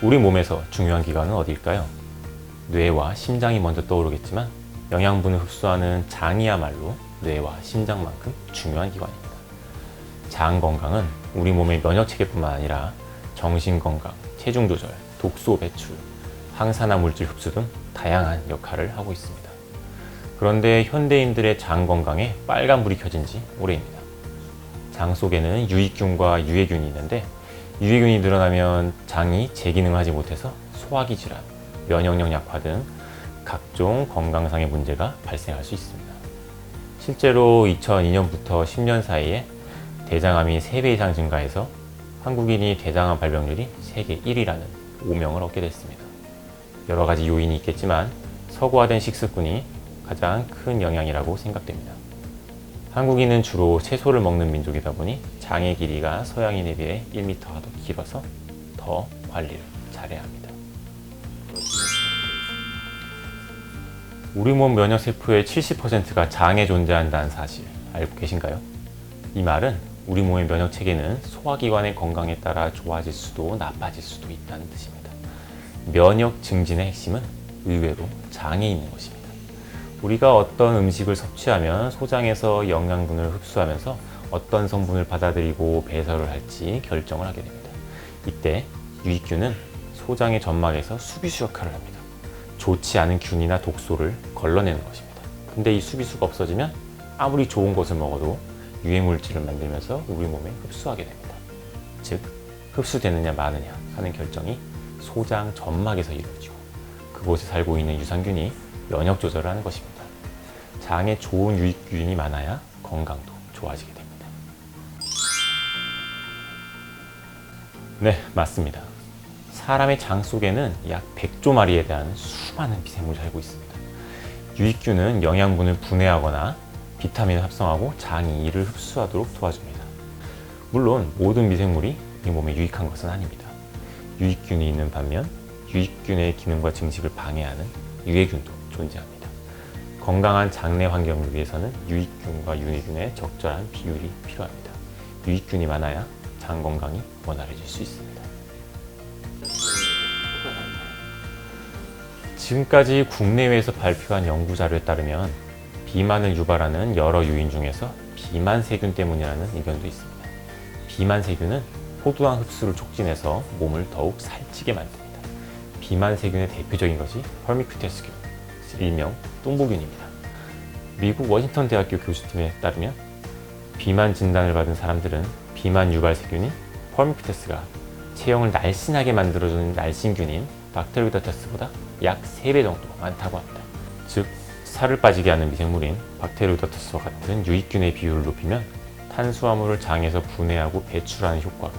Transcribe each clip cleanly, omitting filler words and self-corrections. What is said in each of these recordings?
우리 몸에서 중요한 기관은 어디일까요? 뇌와 심장이 먼저 떠오르겠지만 영양분을 흡수하는 장이야말로 뇌와 심장만큼 중요한 기관입니다. 장 건강은 우리 몸의 면역 체계뿐만 아니라 정신 건강, 체중 조절, 독소 배출, 항산화 물질 흡수 등 다양한 역할을 하고 있습니다. 그런데 현대인들의 장 건강에 빨간불이 켜진 지 오래입니다. 장 속에는 유익균과 유해균이 있는데 유해균이 늘어나면 장이 제기능하지 못해서 소화기 질환, 면역력 약화 등 각종 건강상의 문제가 발생할 수 있습니다. 실제로 2002년부터 10년 사이에 대장암이 3배 이상 증가해서 한국인이 대장암 발병률이 세계 1위라는 오명을 얻게 됐습니다. 여러 가지 요인이 있겠지만 서구화된 식습관이 가장 큰 영향이라고 생각됩니다. 한국인은 주로 채소를 먹는 민족이다 보니 장의 길이가 서양인에 비해 1m가 더 길어서 더 관리를 잘해야 합니다. 우리 몸 면역세포의 70%가 장에 존재한다는 사실 알고 계신가요? 이 말은 우리 몸의 면역체계는 소화기관의 건강에 따라 좋아질 수도 나빠질 수도 있다는 뜻입니다. 면역 증진의 핵심은 의외로 장에 있는 것입니다. 우리가 어떤 음식을 섭취하면 소장에서 영양분을 흡수하면서 어떤 성분을 받아들이고 배설을 할지 결정을 하게 됩니다. 이때 유익균은 소장의 점막에서 수비수 역할을 합니다. 좋지 않은 균이나 독소를 걸러내는 것입니다. 근데 이 수비수가 없어지면 아무리 좋은 것을 먹어도 유해물질을 만들면서 우리 몸에 흡수하게 됩니다. 즉, 흡수되느냐 마느냐 하는 결정이 소장 점막에서 이루어지고 그곳에 살고 있는 유산균이 면역 조절을 하는 것입니다. 장에 좋은 유익균이 많아야 건강도 좋아지게 됩니다. 네, 맞습니다. 사람의 장 속에는 약 100조 마리에 대한 수많은 미생물이 살고 있습니다. 유익균은 영양분을 분해하거나 비타민을 합성하고 장이 이를 흡수하도록 도와줍니다. 물론 모든 미생물이 우리 몸에 유익한 것은 아닙니다. 유익균이 있는 반면 유익균의 기능과 증식을 방해하는 유해균도 존재합니다. 건강한 장내 환경을 위해서는 유익균과 유해균의 적절한 비율이 필요합니다. 유익균이 많아야 장 건강이 원활해질 수 있습니다. 지금까지 국내외에서 발표한 연구 자료에 따르면 비만을 유발하는 여러 요인 중에서 비만세균 때문이라는 의견도 있습니다. 비만세균은 포도당 흡수를 촉진해서 몸을 더욱 살찌게 만듭니다. 비만세균의 대표적인 것이 퍼미큐테스균, 일명 뚱보균입니다. 미국 워싱턴 대학교 교수팀에 따르면 비만 진단을 받은 사람들은 비만 유발 세균인 퍼미큐테스가 체형을 날씬하게 만들어주는 날씬균인 박테리오다테스보다 약 3배 정도 많다고 합니다. 즉, 살을 빠지게 하는 미생물인 박테리오다테스와 같은 유익균의 비율을 높이면 탄수화물을 장에서 분해하고 배출하는 효과로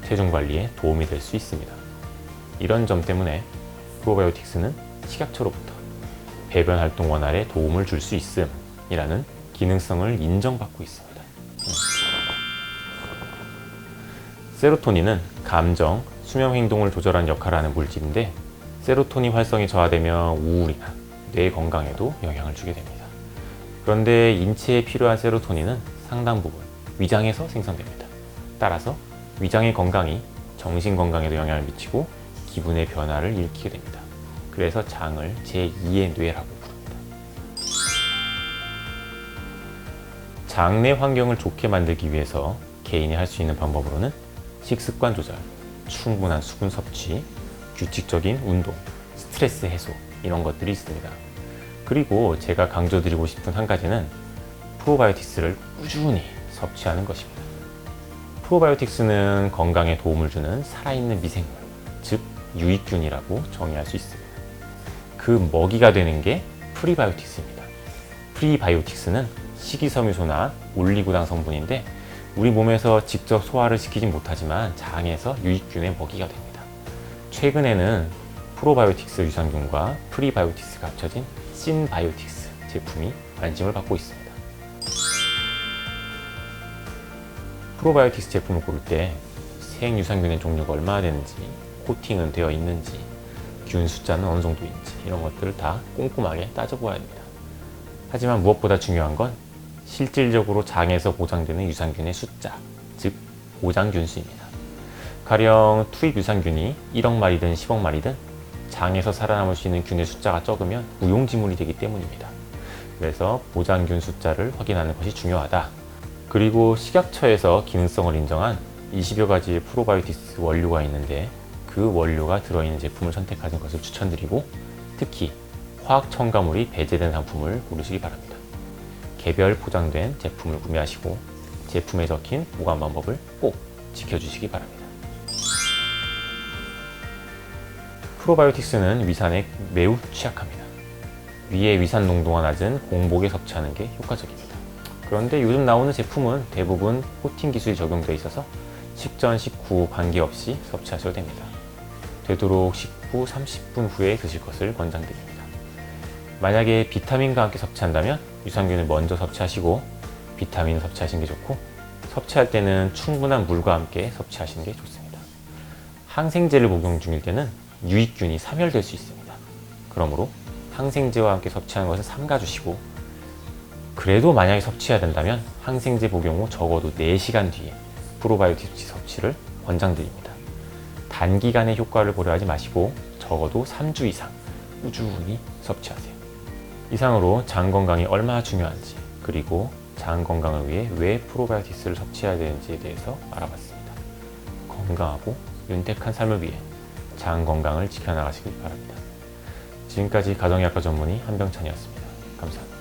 체중 관리에 도움이 될 수 있습니다. 이런 점 때문에 프로바이오틱스는 식약처로부터 배변 활동 원활에 도움을 줄 수 있음이라는 기능성을 인정받고 있습니다. 세로토닌은 감정, 수면 행동을 조절하는 역할을 하는 물질인데 세로토닌 활성이 저하되면 우울이나 뇌 건강에도 영향을 주게 됩니다. 그런데 인체에 필요한 세로토닌은 상당 부분 위장에서 생성됩니다. 따라서 위장의 건강이 정신 건강에도 영향을 미치고 기분의 변화를 일으키게 됩니다. 그래서 장을 제2의 뇌라고 부릅니다. 장내 환경을 좋게 만들기 위해서 개인이 할 수 있는 방법으로는 식습관 조절, 충분한 수분 섭취, 규칙적인 운동, 스트레스 해소 이런 것들이 있습니다. 그리고 제가 강조드리고 싶은 한 가지는 프로바이오틱스를 꾸준히 섭취하는 것입니다. 프로바이오틱스는 건강에 도움을 주는 살아있는 미생물, 즉 유익균이라고 정의할 수 있습니다. 그 먹이가 되는 게 프리바이오틱스입니다. 프리바이오틱스는 식이섬유소나 올리고당 성분인데 우리 몸에서 직접 소화를 시키진 못하지만 장에서 유익균의 먹이가 됩니다. 최근에는 프로바이오틱스 유산균과 프리바이오틱스가 합쳐진 신바이오틱스 제품이 관심을 받고 있습니다. 프로바이오틱스 제품을 고를 때 생유산균의 종류가 얼마나 되는지, 코팅은 되어 있는지, 균 숫자는 어느 정도인지 이런 것들을 다 꼼꼼하게 따져보아야 합니다. 하지만 무엇보다 중요한 건 실질적으로 장에서 보장되는 유산균의 숫자, 즉 보장균수입니다. 가령 투입 유산균이 1억 마리든 10억 마리든 장에서 살아남을 수 있는 균의 숫자가 적으면 무용지물이 되기 때문입니다. 그래서 보장균 숫자를 확인하는 것이 중요하다. 그리고 식약처에서 기능성을 인정한 20여 가지의 프로바이오틱스 원료가 있는데 그 원료가 들어있는 제품을 선택하는 것을 추천드리고 특히 화학 첨가물이 배제된 상품을 고르시기 바랍니다. 개별 포장된 제품을 구매하시고 제품에 적힌 보관 방법을 꼭 지켜주시기 바랍니다. 프로바이오틱스는 위산에 매우 취약합니다. 위의 위산 농도가 낮은 공복에 섭취하는 게 효과적입니다. 그런데 요즘 나오는 제품은 대부분 코팅 기술이 적용되어 있어서 식전, 식후 관계없이 섭취하셔도 됩니다. 되도록 식후 30분 후에 드실 것을 권장드립니다. 만약에 비타민과 함께 섭취한다면 유산균을 먼저 섭취하시고 비타민을 섭취하시는 게 좋고 섭취할 때는 충분한 물과 함께 섭취하시는 게 좋습니다. 항생제를 복용 중일 때는 유익균이 사멸될 수 있습니다. 그러므로 항생제와 함께 섭취하는 것을 삼가주시고 그래도 만약에 섭취해야 된다면 항생제 복용 후 적어도 4시간 뒤에 프로바이오틱스 섭취를 권장드립니다. 단기간의 효과를 고려하지 마시고 적어도 3주 이상 꾸준히 섭취하세요. 이상으로 장 건강이 얼마나 중요한지 그리고 장 건강을 위해 왜 프로바이오틱스를 섭취해야 되는지에 대해서 알아봤습니다. 건강하고 윤택한 삶을 위해 장 건강을 지켜나가시길 바랍니다. 지금까지 가정의학과 전문의 한병찬이었습니다. 감사합니다.